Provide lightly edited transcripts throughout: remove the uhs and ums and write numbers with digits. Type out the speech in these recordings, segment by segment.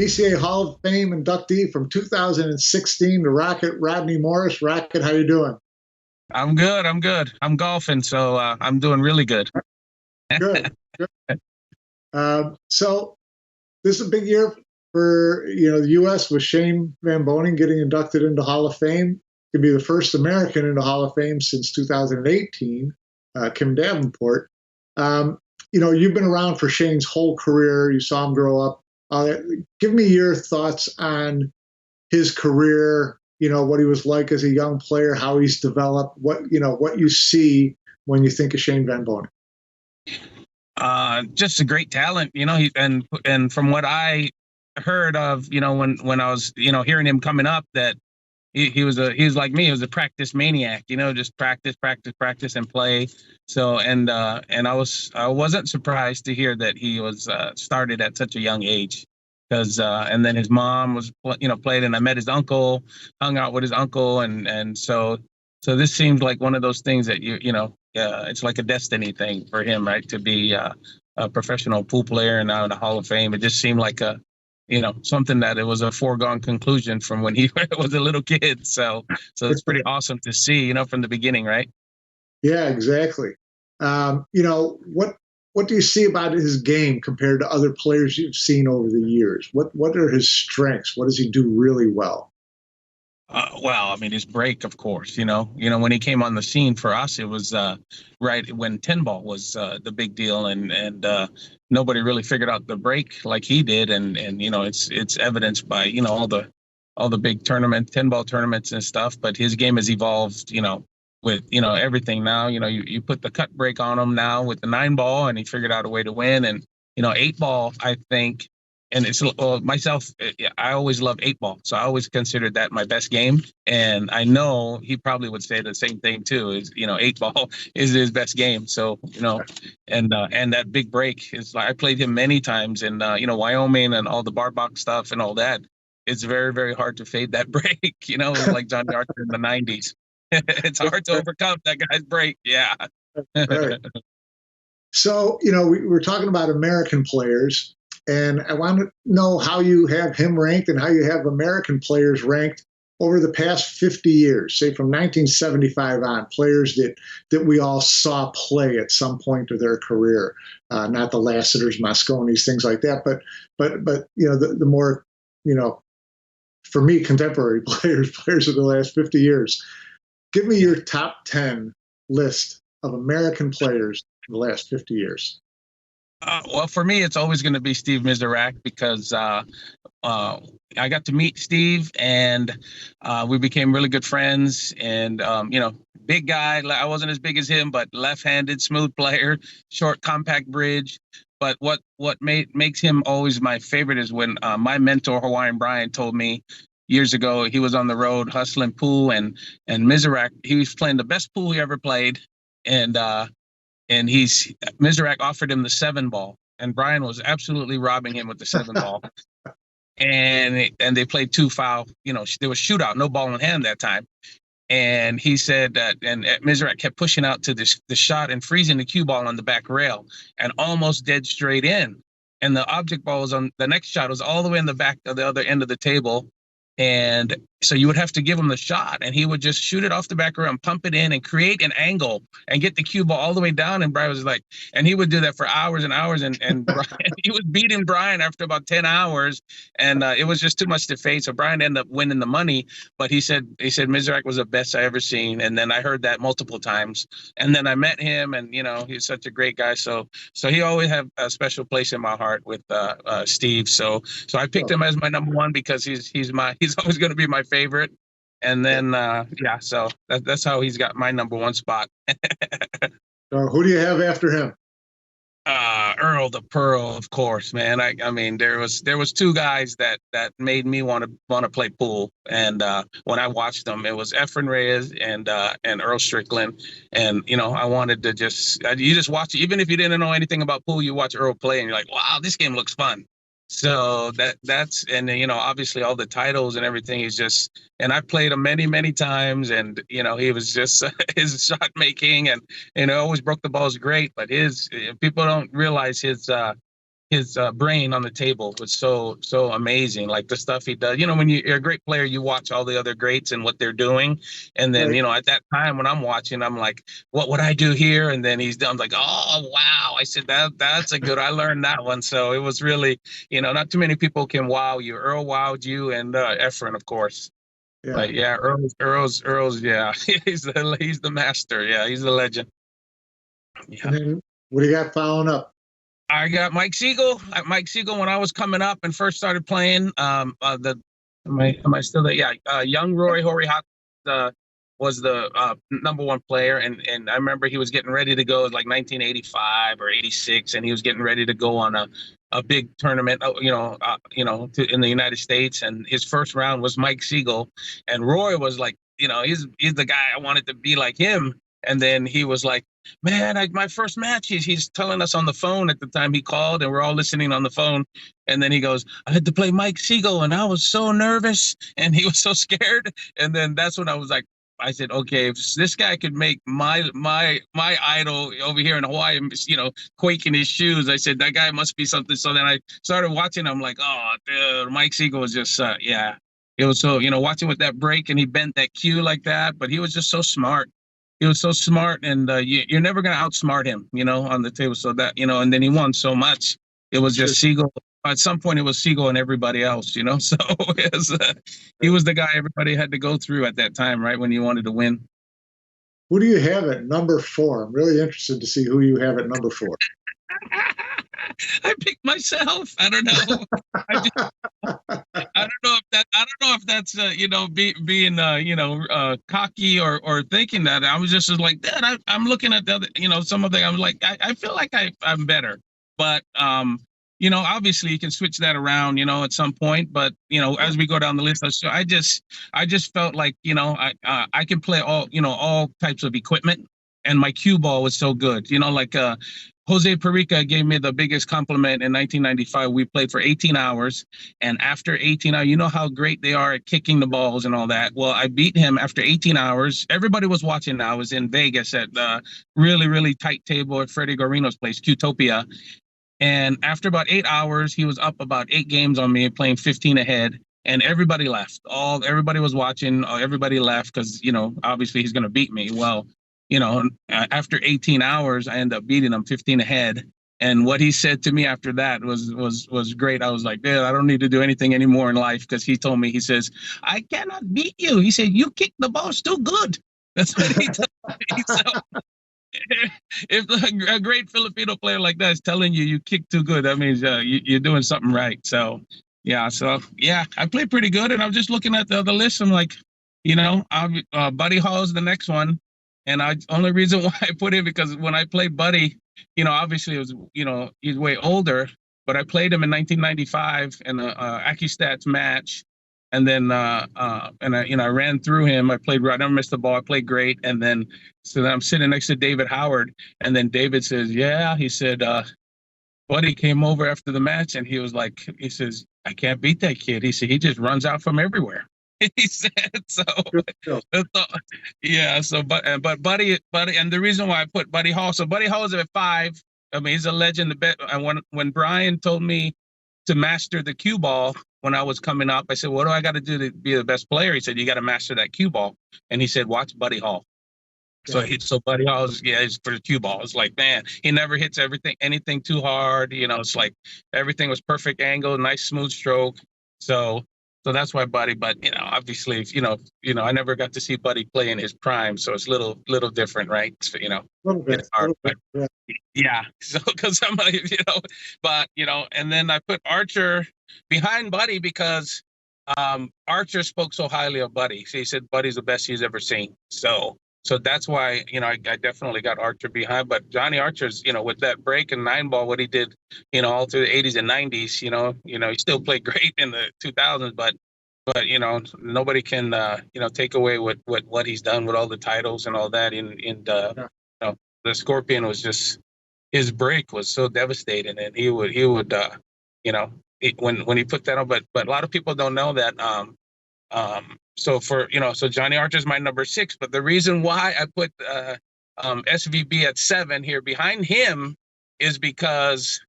PCA Hall of Fame inductee from 2016, the Rocket, Rodney Morris. Rocket, how you doing? I'm good. I'm good. I'm golfing, so I'm doing really good. Good. Good. So this is a big year for the U.S. with Shane Van Boening getting inducted into Hall of Fame. Could be the first American into Hall of Fame since 2018. Kim Davenport. You've been around for Shane's whole career. You saw him grow up. Give me your thoughts on his career. What he was like as a young player, how he's developed. What you see when you think of Shane Van Boening. Just a great talent, and from what I heard of, when I was, hearing him coming up, that he was like me. He was a practice maniac, just practice and play. So, and I wasn't surprised to hear that he was started at such a young age, because and then his mom was, played, and I met his uncle, hung out with his uncle, and so this seems like one of those things that it's like a destiny thing for him, right? To be a professional pool player and now in the Hall of Fame. It just seemed like something that it was a foregone conclusion from when he was a little kid. So it's pretty awesome to see, from the beginning, right? Yeah, exactly. What do you see about his game compared to other players you've seen over the years? What are his strengths? What does he do really well? Well, I mean, his break, of course, when he came on the scene for us, it was right when 10 ball was the big deal, and nobody really figured out the break like he did, and it's evidenced by all the big 10 ball tournaments and stuff. But his game has evolved, with everything now. You put the cut break on him now with the 9 ball, and he figured out a way to win. And 8 ball, I think. And it's myself, I always love 8 ball. So I always considered that my best game. And I know he probably would say the same thing too, is, 8 ball is his best game. So, and that big break is like, I played him many times in, Wyoming and all the bar box stuff and all that. It's very, very hard to fade that break, like Johnny Arthur in the 90s. It's hard to overcome that guy's break. Yeah. Right. So, we're talking about American players. And I want to know how you have him ranked and how you have American players ranked over the past 50 years, say from 1975 on, players that we all saw play at some point of their career, not the Lassiters, Mosconis, things like that, but the more, for me, contemporary players of the last 50 years. Give me your top 10 list of American players in the last 50 years. Well, for me, it's always going to be Steve Miserak, because I got to meet Steve, and we became really good friends. And, big guy. I wasn't as big as him, but left-handed, smooth player, short, compact bridge. But what makes him always my favorite is when my mentor, Hawaiian Brian, told me years ago, he was on the road hustling pool, and Miserak, he was playing the best pool he ever played. And Miserak offered him the 7 ball, and Brian was absolutely robbing him with the 7 ball. And they played 2 foul. There was shootout, no ball in hand that time. And he said that, and Miserak kept pushing out to the shot and freezing the cue ball on the back rail and almost dead straight in. And the object ball was on the next shot, was all the way in the back of the other end of the table. And so you would have to give him the shot, and he would just shoot it off the back rail and pump it in and create an angle and get the cue ball all the way down. And Brian was like, and he would do that for hours and hours. And Brian, he was beating Brian after about 10 hours. And it was just too much to face. So Brian ended up winning the money. But he said Miserak was the best I ever seen. And then I heard that multiple times. And then I met him, and, he's such a great guy. So he always had a special place in my heart with Steve. So I picked him as my number 1 because he's always going to be my favorite. And then, so that's how he's got my number 1 spot. So who do you have after him? Earl the Pearl, of course, man. I mean, there was 2 guys that made me want to play pool. And when I watched them, it was Efren Reyes and Earl Strickland. And, I wanted to you just watch it. Even if you didn't know anything about pool, you watch Earl play and you're like, wow, this game looks fun. So that's, and obviously all the titles and everything is just, and I played him many, many times, and he was just his shot making, and always broke the balls great, but people don't realize his brain on the table was so amazing. Like the stuff he does, when you're a great player, you watch all the other greats and what they're doing, and then Right. at that time when I'm watching, I'm like, what would I do here? And then he's done. I'm like, oh wow! I said that's a good. I learned that one, so it was really, not too many people can wow you. Earl wowed you, and Efren, of course. Yeah. But yeah, Earl's yeah, he's the master. Yeah, he's the legend. Yeah. And then what do you got following up? I got Mike Seagull. Mike Seagull, when I was coming up and first started playing, am I still there? Yeah, young Roy Horihat was the number one player, and I remember he was getting ready to go. It was like 1985 or 86, and he was getting ready to go on a big tournament, in the United States. And his first round was Mike Seagull, and Roy was like, he's the guy I wanted to be like him. And then he was like, man, my first match, he's telling us on the phone at the time he called, and we're all listening on the phone. And then he goes, I had to play Mike Seagull, and I was so nervous, and he was so scared. And then that's when I was like, I said, okay, if this guy could make my idol over here in Hawaii, quake in his shoes, I said, that guy must be something. So then I started watching him like, oh, dude, Mike Seagull was just, yeah. It was so, watching with that break, and he bent that cue like that, but he was just so smart. He was so smart, and you're never going to outsmart him, on the table. So that, and then he won so much. It was just Seagull. At some point, it was Seagull and everybody else, So he was the guy everybody had to go through at that time, right, when you wanted to win. Who do you have at number 4? I'm really interested to see who you have at number 4. I picked myself. I don't know. I don't know if that's being cocky or thinking that. I was just like that. I'm looking at the other, some of the. I'm like, I feel like I'm better, but obviously you can switch that around, at some point. But as we go down the list, I just felt like I can play all types of equipment, and my cue ball was so good. Jose Perica gave me the biggest compliment in 1995. We played for 18 hours, and after 18 hours, you know how great they are at kicking the balls and all that. Well, I beat him after 18 hours. Everybody was watching. I was in Vegas at the really, really tight table at Freddie Garino's place, Qtopia. And after about 8 hours, he was up about 8 games on me, playing 15 ahead. And everybody left. Everybody was watching. Everybody left because, obviously he's going to beat me. Well, after 18 hours, I ended up beating him 15 ahead. And what he said to me after that was great. I was like, dude, I don't need to do anything anymore in life, because he told me, he says, I cannot beat you. He said, you kick the ball still good. That's what he told me. So, if a great Filipino player like that is telling you kick too good, that means you're doing something right. So, yeah. I played pretty good. And I'm just looking at the list. I'm like, Buddy Hall is the next one. And only reason why I put him, because when I played Buddy, obviously it was, he's way older, but I played him in 1995 in a AccuStats match. And then, I ran through him. I never missed the ball. I played great. And then, so then I'm sitting next to David Howard. And then David says, yeah, he said, Buddy came over after the match, and he says, I can't beat that kid. He said, he just runs out from everywhere. He said so. Yeah. So, but Buddy, and the reason why I put Buddy Hall, so Buddy Hall is at 5. I mean, he's a legend. And when Brian told me to master the cue ball when I was coming up, I said, what do I got to do to be the best player? He said, you got to master that cue ball. And he said, watch Buddy Hall. Yeah. So Buddy Hall is for the cue ball. It's like, man, he never hits anything too hard. It's like everything was perfect angle, nice smooth stroke. So that's why Buddy. But obviously, I never got to see Buddy play in his prime, so it's little different, right? So, little bit, yeah. So because I'm like, but and then I put Archer behind Buddy because Archer spoke so highly of Buddy. So he said Buddy's the best he's ever seen. So that's why, I definitely got Archer behind. But Johnny Archer's, with that break and 9-ball, what he did, all through the 80s and 90s, he still played great in the 2000s. But nobody can, take away what he's done with all the titles and all that. The Scorpion was just, his break was so devastating, and he would, when he put that on. But a lot of people don't know that. So Johnny Archer's my number 6, but the reason why I put SVB at 7 here behind him is because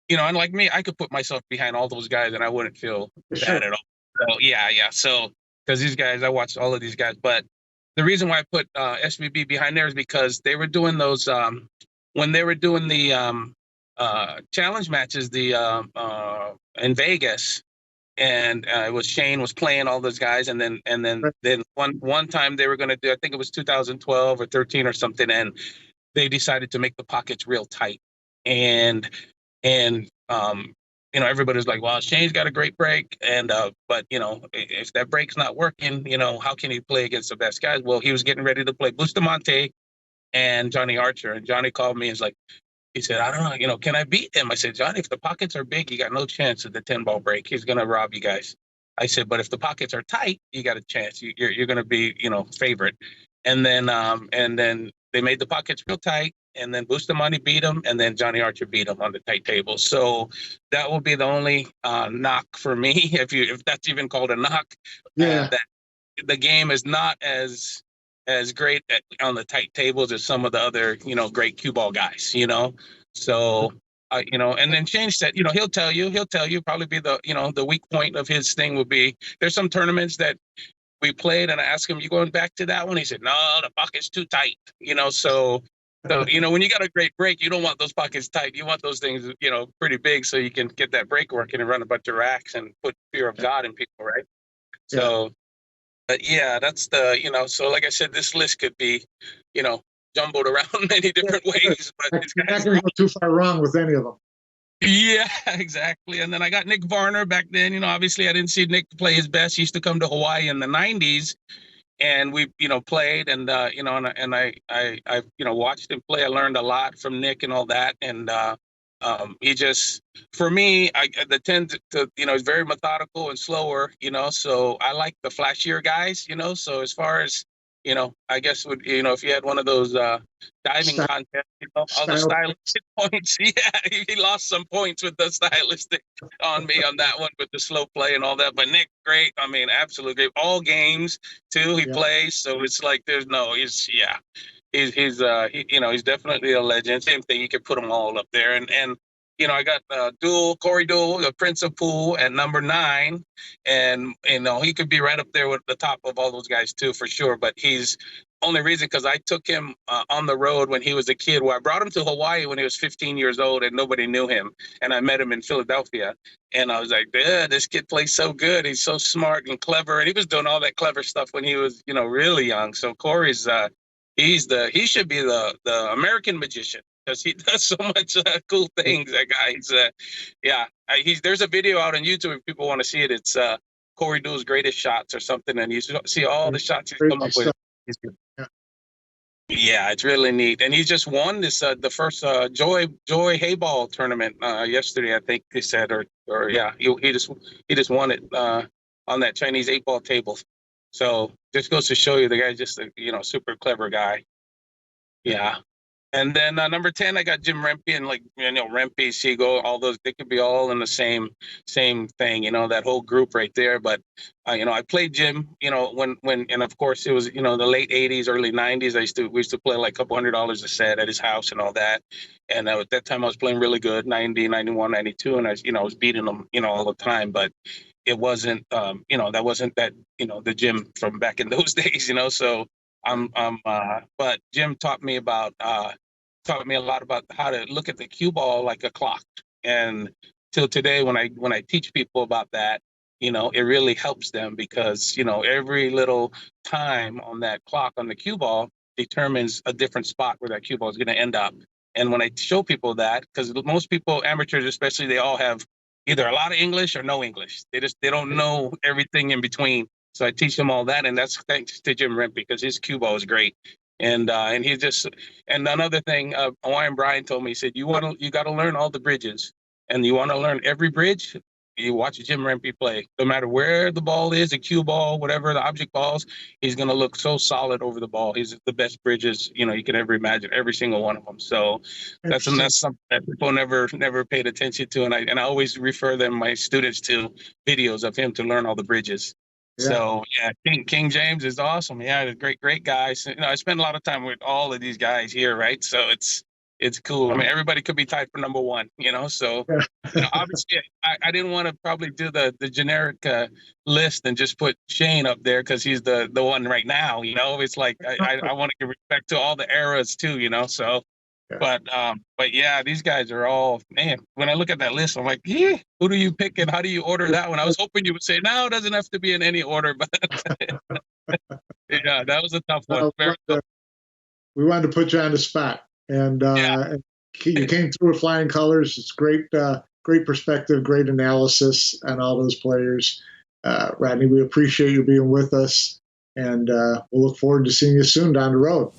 and like me, I could put myself behind all those guys and I wouldn't feel Sure. bad at all. So yeah. So because these guys, I watched all of these guys, but the reason why I put SVB behind there is because they were doing those when they were doing the challenge matches, in Vegas, and it was Shane was playing all those guys, and then one time they were going to do, I think it was 2012 or 13 or something, and they decided to make the pockets real tight, and everybody was like, well, Shane's got a great break, and but if that break's not working, how can he play against the best guys? Well, he was getting ready to play Bustamante and Johnny Archer, and Johnny called me and was like, he said, I don't know, can I beat him? I said, Johnny, if the pockets are big, you got no chance of the 10-ball break. He's going to rob you guys. I said, but if the pockets are tight, you got a chance. You're going to be, favorite. And then they made the pockets real tight, and then Bustamante beat him, and then Johnny Archer beat him on the tight table. So that will be the only knock for me, if that's even called a knock. Yeah. That the game is not as great on the tight tables as some of the other, great cue ball guys, So, and then Shane said, he'll tell you probably be the weak point of his thing would be, there's some tournaments that we played and I asked him, you going back to that one? He said, no, the pocket's too tight, so when you got a great break, you don't want those pockets tight. You want those things, pretty big so you can get that break working and run a bunch of racks and put fear of God in people, right? Yeah. So, but yeah, that's so like I said, this list could be, jumbled around many different ways. But you're not going to go too far wrong with any of them. Yeah, exactly. And then I got Nick Varner back then. Obviously I didn't see Nick play his best. He used to come to Hawaii in the 90s. And we, played, and and I watched him play. I learned a lot from Nick and all that. And he just, for me, the tend to, he's very methodical and slower. So I like the flashier guys. So as far as I guess if you had one of those diving contests, all the stylistic points. Yeah, he lost some points with the stylistic on me on that one with the slow play and all that. But Nick, great. I mean, absolutely great. All games too. He plays, so it's like he's definitely a legend. Same thing. You could put them all up there, and I got Corey Duel, the Prince of Pool, at number 9, and he could be right up there with the top of all those guys too, for sure. But he's only reason because I took him on the road when he was a kid. Where I brought him to Hawaii when he was 15 years old, and nobody knew him. And I met him in Philadelphia, and I was like, "Yeah, this kid plays so good. He's so smart and clever." And he was doing all that clever stuff when he was, really young. So Corey's he should be the American magician, because he does so much cool things. That guy, there's a video out on YouTube if people want to see it. It's Corey Duel's greatest shots or something, and you see all the shots he's come up with. Yeah, it's really neat, and he just won this the first Joy Hayball tournament yesterday, I think they said, or yeah, he just won it on that Chinese 8-ball table. So just goes to show you the guy's just a super clever guy. Yeah. And then number 10, I got Jim Rempe, and Rempe, Seagull, all those, they could be all in the same thing, that whole group right there. But, I played Jim, when, and of course it was, the late 80s, early 90s. We used to play like a couple $100 a set at his house and all that. And at that time I was playing really good, 90, 91, 92. And I was beating them, all the time. But it wasn't, that wasn't that, the Jim from back in those days, so but Jim taught me a lot about how to look at the cue ball like a clock. And till today, when I teach people about that, it really helps them, because, every little time on that clock on the cue ball determines a different spot where that cue ball is going to end up. And when I show people that, because most people, amateurs especially, they all have either a lot of English or no English. They don't know everything in between. So I teach them all that, and that's thanks to Jim Rempe, because his cue ball is great. And he just, and another thing, Hawaiian Brian told me, he said, you got to learn all the bridges, and you want to learn every bridge. You watch Jim Rempe play. No matter where the ball is, a cue ball, whatever the object balls, he's going to look so solid over the ball. He's the best bridges you can ever imagine, every single one of them. So that's something that people never paid attention to, and I always refer my students to videos of him to learn all the bridges. Yeah. So yeah, King James is awesome. Yeah, great guy. So, I spend a lot of time with all of these guys here, right? So it's cool. I mean, everybody could be tied for number one, so, obviously I didn't want to probably do the generic list and just put Shane up there because he's the one right now, it's like, I want to give respect to all the eras too, so, but yeah, these guys are all, man, when I look at that list, I'm like, yeah, who do you pick and how do you order that one? I was hoping you would say, no, it doesn't have to be in any order, but yeah, that was a tough one. Very tough. We wanted to put you on the spot. And you came through with flying colors. It's great, great perspective, great analysis on all those players. Rodney, we appreciate you being with us, and we'll look forward to seeing you soon down the road.